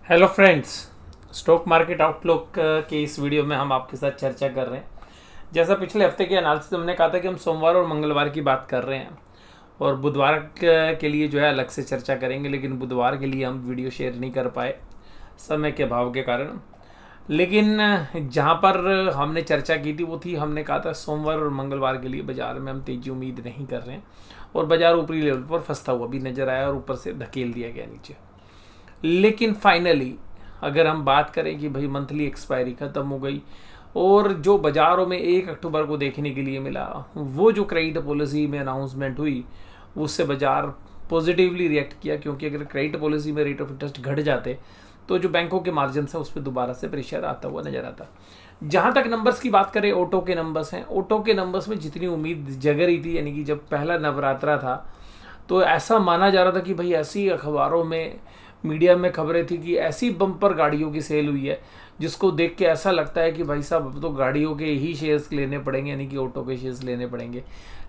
Hello friends. Stock market outlook के इस video में हम आपके साथ चर्चा कर रहे हैं। जैसा पिछले हफ्ते के एनालिसिस में हमने कहा था कि हम सोमवार और मंगलवार की बात कर रहे हैं और बुधवार के लिए जो है अलग से चर्चा करेंगे, लेकिन बुधवार के लिए हम वीडियो शेयर नहीं कर पाए समय के अभाव के कारण। लेकिन जहाँ पर हमने चर्चा की थी वो थी, हमने कहा था सोमवार और मंगलवार के लिए बाजार में हम तेजी उम्मीद नहीं कर रहे हैं और बाजार ऊपरी लेवल पर फंसता हुआ भी नजर आया और ऊपर से धकेल दिया गया नीचे। लेकिन फाइनली अगर हम बात करें कि भाई मंथली एक्सपायरी ख़त्म हो गई और जो बाज़ारों में 1 अक्टूबर को देखने के लिए मिला, वो जो क्रेडिट पॉलिसी में अनाउंसमेंट हुई उससे बाज़ार पॉजिटिवली रिएक्ट किया, क्योंकि अगर क्रेडिट पॉलिसी में रेट ऑफ इंटरेस्ट घट जाते तो जो बैंकों के मार्जिन है उस पर दोबारा से प्रेशर आता हुआ नजर आता। जहाँ तक नंबर्स की बात करें, ऑटो के नंबर्स हैं। ऑटो के नंबर्स में जितनी उम्मीद जग रही थी, यानी कि जब पहला नवरात्रा था तो ऐसा माना जा रहा था कि भाई ऐसी अखबारों में, मीडिया में खबरें थी कि ऐसी बम्पर गाड़ियों की सेल हुई है जिसको देख के ऐसा लगता है कि भाई साहब अब तो गाड़ियों के ही शेयर्स लेने पड़ेंगे, यानी कि ऑटो के शेयर्स लेने पड़ेंगे।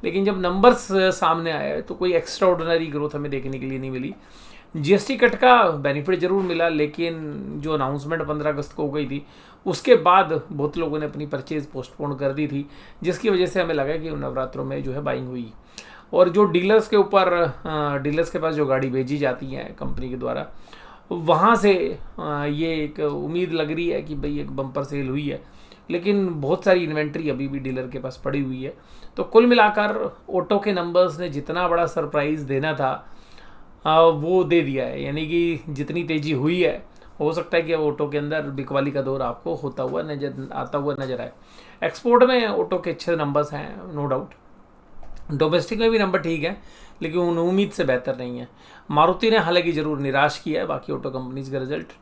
लेकिन जब नंबर्स सामने आए तो कोई एक्स्ट्रा ऑर्डिनरी ग्रोथ हमें देखने के लिए नहीं मिली। जीएसटी कट का बेनिफिट जरूर मिला, लेकिन जो अनाउंसमेंट 15 अगस्त को हो गई थी उसके बाद बहुत लोगों ने अपनी परचेज पोस्टपोन कर दी थी, जिसकी वजह से हमें लगा कि नवरात्रों में जो है बाइंग हुई। और जो डीलर्स के ऊपर, डीलर्स के पास जो गाड़ी भेजी जाती है कंपनी के द्वारा, वहाँ से ये एक उम्मीद लग रही है कि भाई एक बम्पर सेल हुई है, लेकिन बहुत सारी इन्वेंट्री अभी भी डीलर के पास पड़ी हुई है। तो कुल मिलाकर ऑटो के नंबर्स ने जितना बड़ा सरप्राइज़ देना था वो दे दिया है, यानी कि जितनी तेज़ी हुई है हो सकता है कि अब ऑटो के अंदर बिकवाली का दौर आपको होता हुआ नजर आए। एक्सपोर्ट में ऑटो के अच्छे नंबर्स हैं, नो डाउट। डोमेस्टिक में भी नंबर ठीक है, लेकिन उन उम्मीद से बेहतर नहीं है। मारुति ने हालांकि ज़रूर निराश किया है बाकी ऑटो कंपनीज का रिजल्ट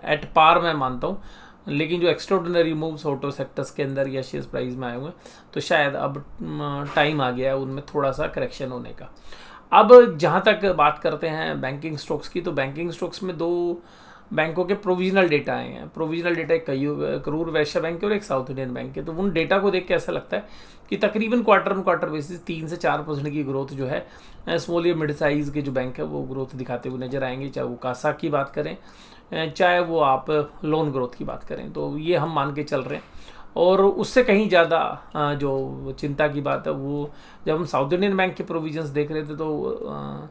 एट पार मैं मानता हूँ, लेकिन जो एक्स्ट्राऑर्डिनरी मूव्स ऑटो सेक्टर्स के अंदर या शेयर प्राइस में आए हुए हैं तो शायद अब टाइम आ गया है उनमें थोड़ा सा करेक्शन होने का। अब जहाँ तक बात करते हैं बैंकिंग स्टॉक्स की, तो बैंकिंग स्टॉक्स में दो बैंकों के प्रोविजनल डेटा आए हैं। प्रोविजनल डेटा एक करूर वैश्य बैंक है और एक साउथ इंडियन बैंक है। तो उन डेटा को देख के ऐसा लगता है कि तकरीबन क्वार्टर ऑन क्वार्टर बेसिस 3 से 4% की ग्रोथ जो है स्मॉल या मिड साइज़ के जो बैंक है वो ग्रोथ दिखाते हुए नजर आएंगे, चाहे वो कासा की बात करें चाहे वो आप लोन ग्रोथ की बात करें। तो ये हम मान के चल रहे हैं। और उससे कहीं ज़्यादा जो चिंता की बात है वो जब हम साउथ इंडियन बैंक के प्रोविजंस देख रहे थे तो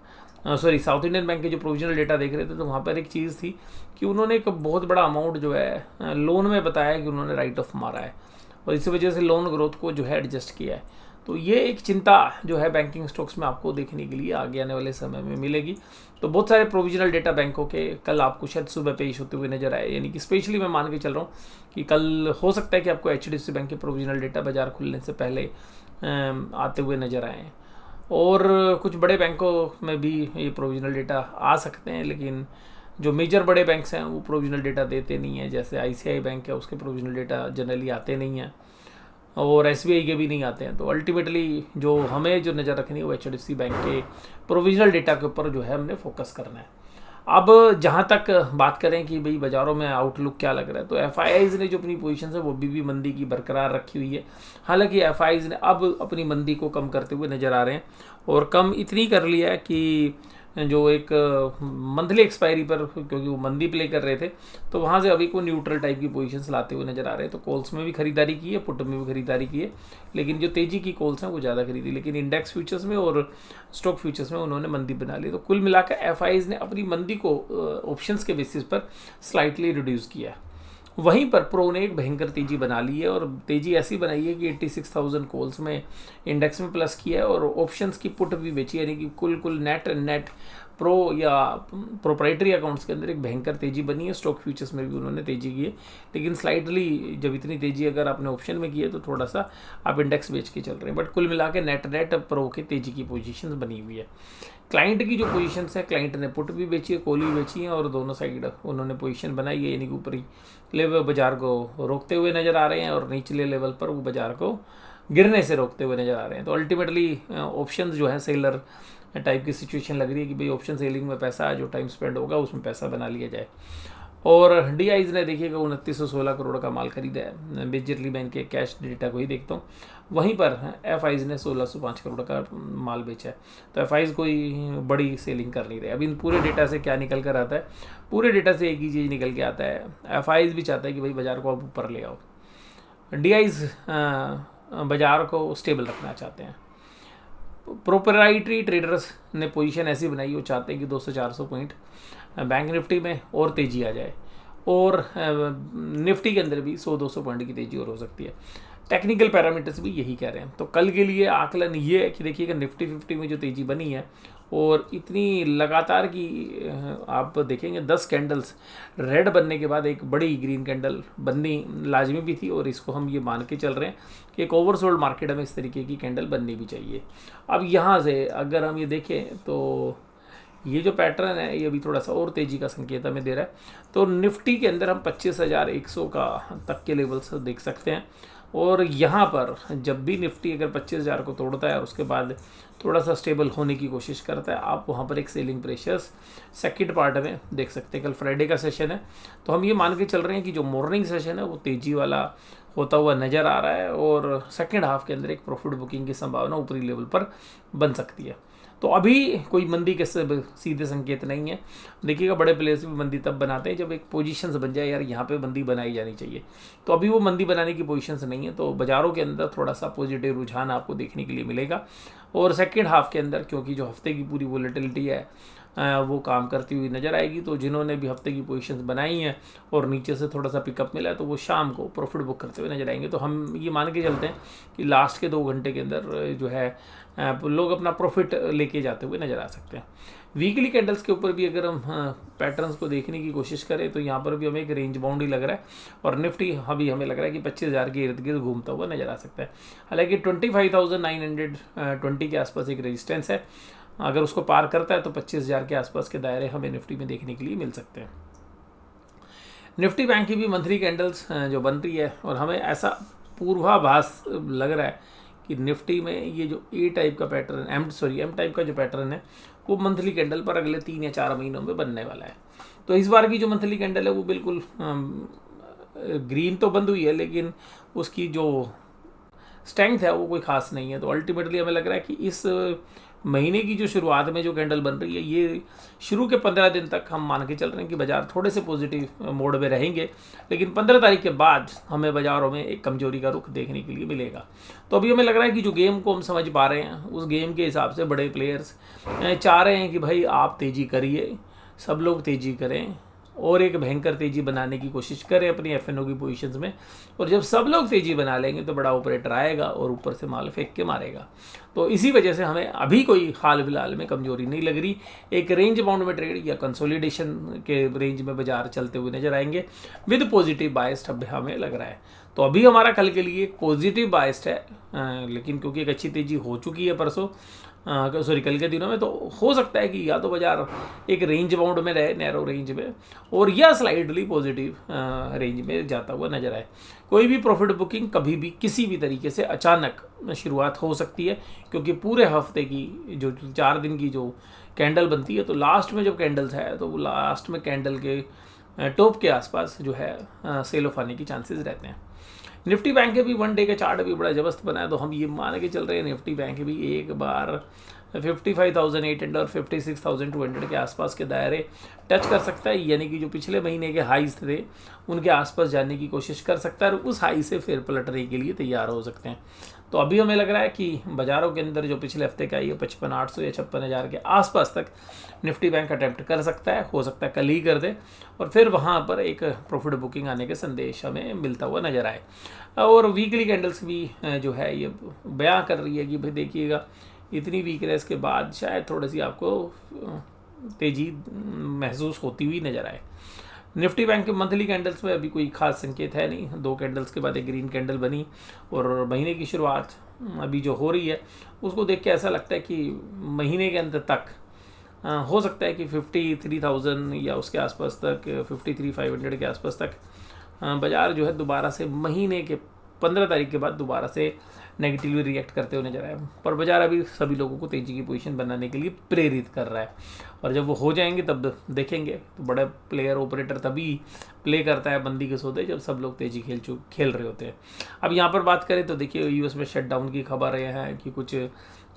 साउथ इंडियन बैंक के जो प्रोविजनल डेटा देख रहे थे तो वहाँ पर एक चीज़ थी कि उन्होंने एक बहुत बड़ा अमाउंट जो है लोन में बताया कि उन्होंने राइट ऑफ मारा है और इसी वजह से लोन ग्रोथ को जो है एडजस्ट किया है। तो ये एक चिंता जो है बैंकिंग स्टॉक्स में आपको देखने के लिए आगे आने वाले समय में मिलेगी। तो बहुत सारे प्रोविजनल डेटा बैंकों के कल आपको शायद सुबह पेश होते हुए नजर आए, यानी कि स्पेशली मैं मान के चल रहा हूँ कि कल हो सकता है कि आपको एचडीएफसी बैंक के प्रोविजनल डेटा बाजार खुलने से पहले आते हुए नजर आए। और कुछ बड़े बैंकों में भी ये प्रोविजनल डेटा आ सकते हैं, लेकिन जो मेजर बड़े बैंक्स हैं वो प्रोविजनल डेटा देते नहीं हैं। जैसे आईसीआई बैंक है, उसके प्रोविजनल डेटा जनरली आते नहीं हैं और एसबीआई के भी नहीं आते हैं। तो अल्टीमेटली जो हमें जो नज़र रखनी है वो एचडीएफसी बैंक के प्रोविजनल डेटा के ऊपर जो है हमने फोकस करना है। अब जहाँ तक बात करें कि भाई बाज़ारों में आउटलुक क्या लग रहा है, तो एफआईआईज़ ने जो अपनी पोजीशन है वो भी मंदी की बरकरार रखी हुई है। हालांकि एफआईआईज़ ने अब अपनी मंदी को कम करते हुए नज़र आ रहे हैं और कम इतनी कर लिया है कि जो एक मंथली एक्सपायरी पर, क्योंकि वो मंदी प्ले कर रहे थे तो वहाँ से अभी को न्यूट्रल टाइप की पोजीशंस लाते हुए नजर आ रहे हैं। तो कॉल्स में भी खरीदारी की है, पुट में भी खरीदारी की है, लेकिन जो तेजी की कॉल्स हैं वो ज़्यादा खरीदी, लेकिन इंडेक्स फ्यूचर्स में और स्टॉक फ्यूचर्स में उन्होंने मंदी बना ली। तो कुल मिलाकर एफआईआईज़ ने अपनी मंदी को ऑप्शंस के बेसिस पर स्लाइटली रिड्यूस किया है। वहीं पर प्रो ने एक भयंकर तेजी बना ली है और तेजी ऐसी बनाई है कि 86,000 कॉल्स में इंडेक्स में प्लस किया है और ऑप्शंस की पुट भी बेची, यानी कि कुल नेट प्रो या प्रोप्राइटरी अकाउंट्स के अंदर एक भयंकर तेजी बनी है। स्टॉक फ्यूचर्स में भी उन्होंने तेजी की है, लेकिन स्लाइटली जब इतनी तेजी अगर आपने ऑप्शन में की है तो थोड़ा सा आप इंडेक्स बेच के चल रहे हैं, बट कुल मिला के नेट प्रो के तेजी की पोजीशन बनी हुई है। क्लाइंट की जो पोजीशन है, क्लाइंट ने पुट भी बेची है, कॉल भी बेची है और दोनों साइड उन्होंने पोजीशन बनाई है, यानी कि ऊपरी लेवल बाजार को रोकते हुए नजर आ रहे हैं और निचले लेवल पर वो बाजार को गिरने से रोकते हुए नजर आ रहे हैं। तो अल्टीमेटली ऑप्शन जो है सेलर टाइप की सिचुएशन लग रही है कि भाई ऑप्शन सेलिंग में पैसा जो टाइम स्पेंड होगा उसमें पैसा बना लिया जाए। और DIs ने देखिएगा 2916 करोड़ का माल खरीदा है। मेजरली मैं इनके कैश डेटा को ही देखता हूँ। वहीं पर FIs ने 1605 करोड़ का माल बेचा है। तो FIs कोई बड़ी सेलिंग कर नहीं रहे। अब इन पूरे डेटा से क्या निकल कर आता है? पूरे डेटा से एक ही चीज़ निकल के आता है, FIs भी चाहता है कि भाई बाज़ार को अब ऊपर ले आओ, DIs बाज़ार को स्टेबल रखना चाहते हैं। प्रोपराइटरी ट्रेडर्स ने पोजीशन ऐसी बनाई, वो चाहते हैं कि 200-400 पॉइंट बैंक निफ्टी में और तेज़ी आ जाए, और निफ्टी के अंदर भी 100-200 पॉइंट की तेज़ी और हो सकती है। टेक्निकल पैरामीटर्स भी यही कह रहे हैं। तो कल के लिए आकलन ये है कि देखिएगा निफ्टी 50 में जो तेज़ी बनी है, और इतनी लगातार की आप देखेंगे 10 कैंडल्स रेड बनने के बाद एक बड़ी ग्रीन कैंडल बननी लाजमी भी थी, और इसको हम ये मान के चल रहे हैं कि एक ओवरसोल्ड मार्केट में इस तरीके की कैंडल बननी भी चाहिए। अब यहाँ से अगर हम ये देखें तो ये जो पैटर्न है ये अभी थोड़ा सा और तेज़ी का संकेत हमें दे रहा है। तो निफ्टी के अंदर हम 25,100 का तक के लेवल्स देख सकते हैं, और यहाँ पर जब भी निफ्टी अगर 25,000 को तोड़ता है और उसके बाद थोड़ा सा स्टेबल होने की कोशिश करता है, आप वहाँ पर एक सेलिंग प्रेशर्स सेकंड पार्ट में देख सकते हैं। कल फ्राइडे का सेशन है, तो हम ये मान के चल रहे हैं कि जो मॉर्निंग सेशन है वो तेज़ी वाला होता हुआ नज़र आ रहा है, और सेकेंड हाफ के अंदर एक प्रॉफिट बुकिंग की संभावना ऊपरी लेवल पर बन सकती है। तो अभी कोई मंदी के सीधे संकेत नहीं है। देखिएगा बड़े प्लेयर्स भी मंदी तब बनाते हैं जब एक पोजीशंस बन जाए, यार यहाँ पे मंदी बनाई जानी चाहिए। तो अभी वो मंदी बनाने की पोजीशंस नहीं है, तो बाज़ारों के अंदर थोड़ा सा पॉजिटिव रुझान आपको देखने के लिए मिलेगा। और सेकेंड हाफ के अंदर क्योंकि जो हफ्ते की पूरी वोलेटिलिटी है वो काम करती हुई नज़र आएगी, तो जिन्होंने भी हफ्ते की पोजीशंस बनाई हैं और नीचे से थोड़ा सा पिकअप मिला है, तो वो शाम को प्रॉफिट बुक करते हुए नजर आएंगे। तो हम ये मान के चलते हैं कि लास्ट के 2 घंटे के अंदर जो है लोग अपना प्रॉफिट लेके जाते हुए नज़र आ सकते हैं। वीकली कैंडल्स के ऊपर भी अगर हम पैटर्न्स को देखने की कोशिश करें तो यहाँ पर भी हमें एक रेंज बाउंड ही लग रहा है, और निफ्टी अभी हमें लग रहा है कि 25,000 के इर्द गिर्द घूमता हुआ नज़र आ सकता है। हालांकि 25,920 के आसपास एक रेजिस्टेंस है, अगर उसको पार करता है तो 25,000 के आसपास के दायरे हमें निफ्टी में देखने के लिए मिल सकते हैं। निफ्टी बैंक की भी मंथली कैंडल्स जो बन रही है, और हमें ऐसा पूर्वाभास लग रहा है कि निफ्टी में ये जो ए टाइप का पैटर्न एम टाइप का जो पैटर्न है वो मंथली कैंडल पर अगले 3 या 4 महीनों में बनने वाला है। तो इस बार की जो मंथली कैंडल है वो बिल्कुल ग्रीन तो बंद हुई है, लेकिन उसकी जो स्ट्रेंथ है वो कोई खास नहीं है। तो अल्टीमेटली हमें लग रहा है कि इस महीने की जो शुरुआत में जो कैंडल बन रही है, ये शुरू के 15 दिन तक हम मान के चल रहे हैं कि बाजार थोड़े से पॉजिटिव मोड में रहेंगे, लेकिन 15 तारीख के बाद हमें बाजारों में एक कमजोरी का रुख देखने के लिए मिलेगा। तो अभी हमें लग रहा है कि जो गेम को हम समझ पा रहे हैं उस गेम के हिसाब से बड़े प्लेयर्स चाह रहे हैं कि भाई आप तेज़ी करिए, सब लोग तेज़ी करें, और एक भयंकर तेज़ी बनाने की कोशिश करें अपनी FNO की पोजीशंस में। और जब सब लोग तेज़ी बना लेंगे तो बड़ा ऑपरेटर आएगा और ऊपर से माल फेंक के मारेगा। तो इसी वजह से हमें अभी कोई हाल फिलहाल में कमजोरी नहीं लग रही। एक रेंज बाउंड में ट्रेड या कंसोलिडेशन के रेंज में बाजार चलते हुए नजर आएंगे विद पॉजिटिव बायस्ड अब हमें लग रहा है। तो अभी हमारा कल के लिए एक पॉजिटिव बायस्ड है, लेकिन क्योंकि एक अच्छी तेज़ी हो चुकी है परसों कल के दिनों में, तो हो सकता है कि या तो बाजार एक रेंज बाउंड में रहे, नैरो रेंज में, और या स्लाइडली पॉजिटिव रेंज में जाता हुआ नजर आए। कोई भी प्रॉफिट बुकिंग कभी भी किसी भी तरीके से अचानक शुरुआत हो सकती है, क्योंकि पूरे हफ्ते की जो 4 दिन की जो कैंडल बनती है, तो लास्ट में जब कैंडल्स है तो वो लास्ट में कैंडल के टॉप के आसपास जो है सेल ऑफ आने की चांसेस रहते हैं। निफ्टी बैंक के भी 1 डे का चार्ट भी बड़ा जबरदस्त बना है, तो हम ये मान के चल रहे हैं निफ्टी बैंक भी एक बार 55,800 और 56,200 के आसपास के दायरे टच कर सकता है, यानी कि जो पिछले महीने के हाईज थे उनके आसपास जाने की कोशिश कर सकता है, और उस हाई से फिर पलटने के लिए तैयार हो सकते हैं। तो अभी हमें लग रहा है कि बाज़ारों के अंदर जो पिछले हफ्ते का ये 55,800 या 56,000 के आसपास तक निफ्टी बैंक अटैम्प्ट कर सकता है, हो सकता है कल ही कर दे, और फिर वहाँ पर एक प्रॉफिट बुकिंग आने के संदेश हमें मिलता हुआ नजर आए। और वीकली कैंडल्स भी जो है ये बयां कर रही है कि भाई देखिएगा इतनी वीकनेस के बाद शायद थोड़ी सी आपको तेज़ी महसूस होती हुई नज़र आए। निफ्टी बैंक के मंथली कैंडल्स में अभी कोई खास संकेत है नहीं। 2 कैंडल्स के बाद एक ग्रीन कैंडल बनी, और महीने की शुरुआत अभी जो हो रही है उसको देख के ऐसा लगता है कि महीने के अंत तक हो सकता है कि 53,000 या उसके आसपास तक 53,500 के आसपास तक बाज़ार जो है दोबारा से महीने के 15 तारीख के बाद दोबारा से नेगेटिवली रिएक्ट करते हुए नजर आए। पर बाजार अभी सभी लोगों को तेजी की पोजीशन बनाने के लिए प्रेरित कर रहा है, और जब वो हो जाएंगे तब देखेंगे। तो बड़ा प्लेयर ऑपरेटर तभी प्ले करता है बंदी के सौदे जब सब लोग तेजी खेल रहे होते हैं। अब यहाँ पर बात करें तो देखिए यूएस में शटडाउन की खबर है कि कुछ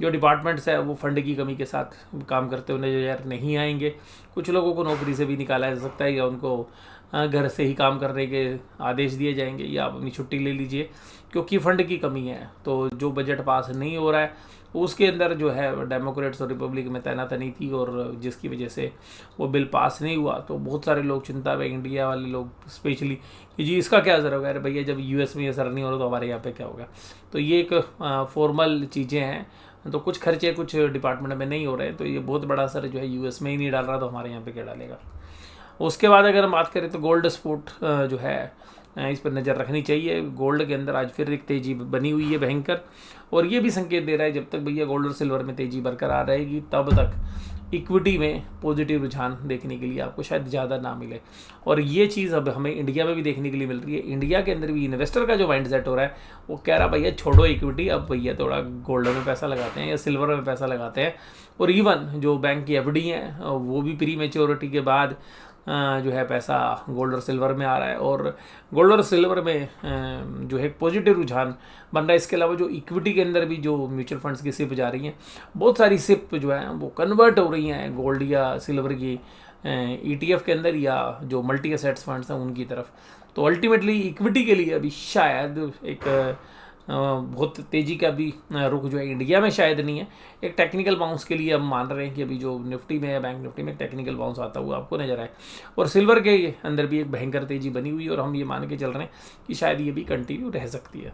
जो डिपार्टमेंट्स है वो फंड की कमी के साथ काम करते हुए नजर नहीं आएंगे। कुछ लोगों को नौकरी से भी निकाला जा सकता है, या उनको घर से ही काम करने के आदेश दिए जाएंगे, या आप अपनी छुट्टी ले लीजिए क्योंकि फंड की कमी है। तो जो बजट पास नहीं हो रहा है उसके अंदर जो है डेमोक्रेट्स और रिपब्लिक में तैनातनी थी, और जिसकी वजह से वो बिल पास नहीं हुआ। तो बहुत सारे लोग चिंता में, इंडिया वाले लोग स्पेशली, कि जी इसका क्या असर होगा, अरे भैया जब यूएस में ये असर नहीं हो रहा तो हमारे यहाँ पे क्या होगा। तो ये एक फॉर्मल चीज़ें हैं, तो कुछ खर्चे कुछ डिपार्टमेंट में नहीं हो रहे, तो ये बहुत बड़ा असर जो है यूएस में ही नहीं डाल रहा, तो हमारे यहाँ पे क्या डालेगा। उसके बाद अगर हम बात करें तो गोल्ड स्पोर्ट जो है इस पर नज़र रखनी चाहिए। गोल्ड के अंदर आज फिर एक तेज़ी बनी हुई है भयंकर, और ये भी संकेत दे रहा है जब तक भैया गोल्ड और सिल्वर में तेज़ी बरकरार रहेगी तब तक इक्विटी में पॉजिटिव रुझान देखने के लिए आपको शायद ज़्यादा ना मिले। और ये चीज़ अब हमें इंडिया में भी देखने के लिए मिल रही है। इंडिया के अंदर भी इन्वेस्टर का जो माइंड सेट हो रहा है वो कह रहा भैया छोड़ो इक्विटी, अब भैया थोड़ा गोल्ड में पैसा लगाते हैं या सिल्वर में पैसा लगाते हैं। और इवन जो बैंक की एफडी हैं वो भी प्री मैच्योरिटी के बाद जो है पैसा गोल्ड और सिल्वर में आ रहा है, और गोल्ड और सिल्वर में जो है पॉजिटिव रुझान बन रहा है। इसके अलावा जो इक्विटी के अंदर भी जो म्यूचुअल फंड्स की सिप जा रही हैं, बहुत सारी सिप जो है वो कन्वर्ट हो रही हैं गोल्ड या सिल्वर की ETF के अंदर, या जो मल्टी एसेट्स फंड्स हैं उनकी तरफ। तो अल्टीमेटली इक्विटी के लिए अभी शायद एक बहुत तेज़ी का भी रुख जो है इंडिया में शायद नहीं है। एक टेक्निकल बाउंस के लिए हम मान रहे हैं कि अभी जो निफ्टी में है, बैंक निफ्टी में टेक्निकल बाउंस आता हुआ आपको नजर आए, और सिल्वर के अंदर भी एक भयंकर तेज़ी बनी हुई है, और हम ये मान के चल रहे हैं कि शायद ये भी कंटिन्यू रह सकती है।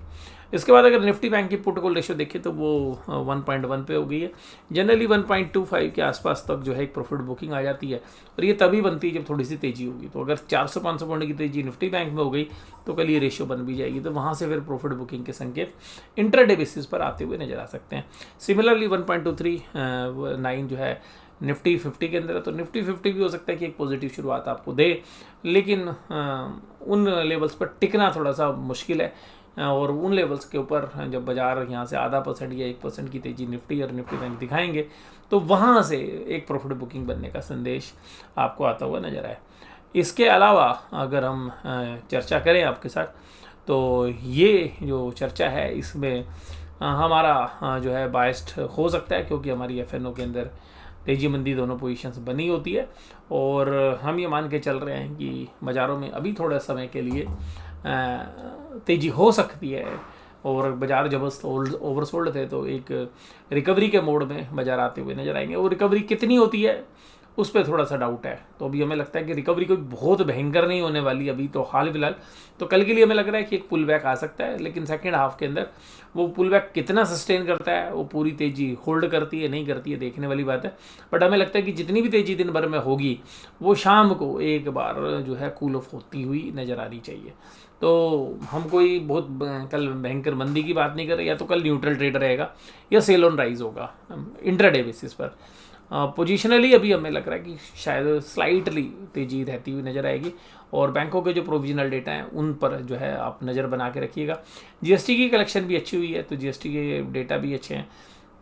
इसके बाद अगर निफ्टी बैंक की पुट कॉल रेशियो देखें तो वो 1.1 पे हो गई है। जनरली 1.25 के आसपास तक जो है एक प्रॉफिट बुकिंग आ जाती है, और ये तभी बनती है जब थोड़ी सी तेज़ी होगी। तो अगर 400-500 पॉइंट की तेज़ी निफ्टी बैंक में हो गई तो कल ये रेशियो बन भी जाएगी, तो वहाँ से फिर प्रॉफिट बुकिंग के संकेत इंट्राडे बेसिस पर आते हुए नजर आ सकते हैं। सिमिलरली 1.23 जो है निफ्टी 50 के अंदर है, तो निफ्टी 50 भी हो सकता है कि एक पॉजिटिव शुरुआत आपको दे, लेकिन उन लेवल्स पर टिकना थोड़ा सा मुश्किल है। और उन लेवल्स के ऊपर जब बाजार यहाँ से 0.5% या 1% की तेज़ी निफ्टी और निफ्टी बैंक दिखाएंगे तो वहाँ से एक प्रॉफिट बुकिंग बनने का संदेश आपको आता हुआ नजर आए। इसके अलावा अगर हम चर्चा करें आपके साथ, तो ये जो चर्चा है इसमें हमारा जो है बायस्ड हो सकता है, क्योंकि हमारी FNO के अंदर तेजी मंदी दोनों पोजीशंस बनी होती है, और हम ये मान के चल रहे हैं कि बाज़ारों में अभी थोड़ा समय के लिए तेज़ी हो सकती है, और बाज़ार जब ओवरसोल्ड थे तो एक रिकवरी के मोड में बाज़ार आते हुए नजर आएंगे। वो रिकवरी कितनी होती है उस पर थोड़ा सा डाउट है। तो अभी हमें लगता है कि रिकवरी कोई बहुत भयंकर नहीं होने वाली अभी तो हाल फिलहाल। तो कल के लिए हमें लग रहा है कि एक पुल बैक आ सकता है, लेकिन सेकेंड हाफ के अंदर वो पुल बैक कितना सस्टेन करता है, वो पूरी तेज़ी होल्ड करती है नहीं करती है देखने वाली बात है। बट हमें लगता है कि जितनी भी तेज़ी दिन भर में होगी वो शाम को एक बार जो है कूल ऑफ होती हुई नज़र आनी चाहिए। तो हम कोई बहुत कल भयंकर मंदी की बात नहीं कर रहे, या तो कल न्यूट्रल ट्रेड रहेगा या सेल ऑन राइज होगा इंट्राडे बेसिस पर। पोजिशनली अभी हमें लग रहा है कि शायद स्लाइटली तेज़ी रहती हुई नज़र आएगी, और बैंकों के जो प्रोविजनल डेटा हैं उन पर जो है आप नज़र बना के रखिएगा। GST की कलेक्शन भी अच्छी हुई है, तो GST के डेटा भी अच्छे हैं,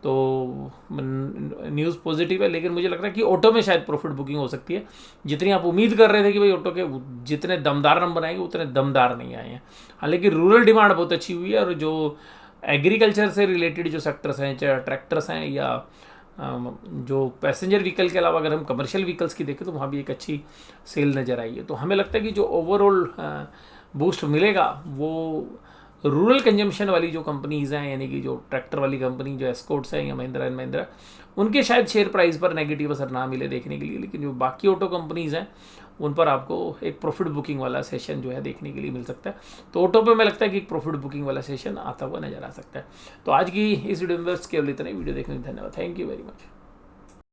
तो न्यूज़ पॉजिटिव है। लेकिन मुझे लग रहा है कि ऑटो में शायद प्रॉफिट बुकिंग हो सकती है। जितनी आप उम्मीद कर रहे थे कि भाई ऑटो के जितने दमदार नंबर आएंगे उतने दमदार नहीं आए हैं। हालांकि रूरल डिमांड बहुत अच्छी हुई है, और जो एग्रीकल्चर से रिलेटेड जो सेक्टर्स हैं, चाहे ट्रैक्टर्स हैं या जो पैसेंजर व्हीकल के अलावा अगर हम कमर्शियल व्हीकल्स की देखें तो वहाँ भी एक अच्छी सेल नज़र आई है। तो हमें लगता है कि जो ओवरऑल बूस्ट मिलेगा वो रूरल कंजम्पशन वाली जो कंपनीज़ हैं, यानी कि जो ट्रैक्टर वाली कंपनी जो एस्कॉर्ट्स हैं या महिंद्रा एंड महिंद्रा, उनके शायद शेयर प्राइस पर नेगेटिव असर ना मिले देखने के लिए। लेकिन जो बाकी ऑटो कंपनीज़ हैं उन पर आपको एक प्रॉफिट बुकिंग वाला सेशन जो है देखने के लिए मिल सकता है। तो ऑटो पे हमें लगता है कि एक प्रॉफिट बुकिंग वाला सेशन आता हुआ नजर आ सकता है। तो आज की इस वीडियो में बस केवल इतना ही। वीडियो देखने के लिए धन्यवाद। Thank you very much.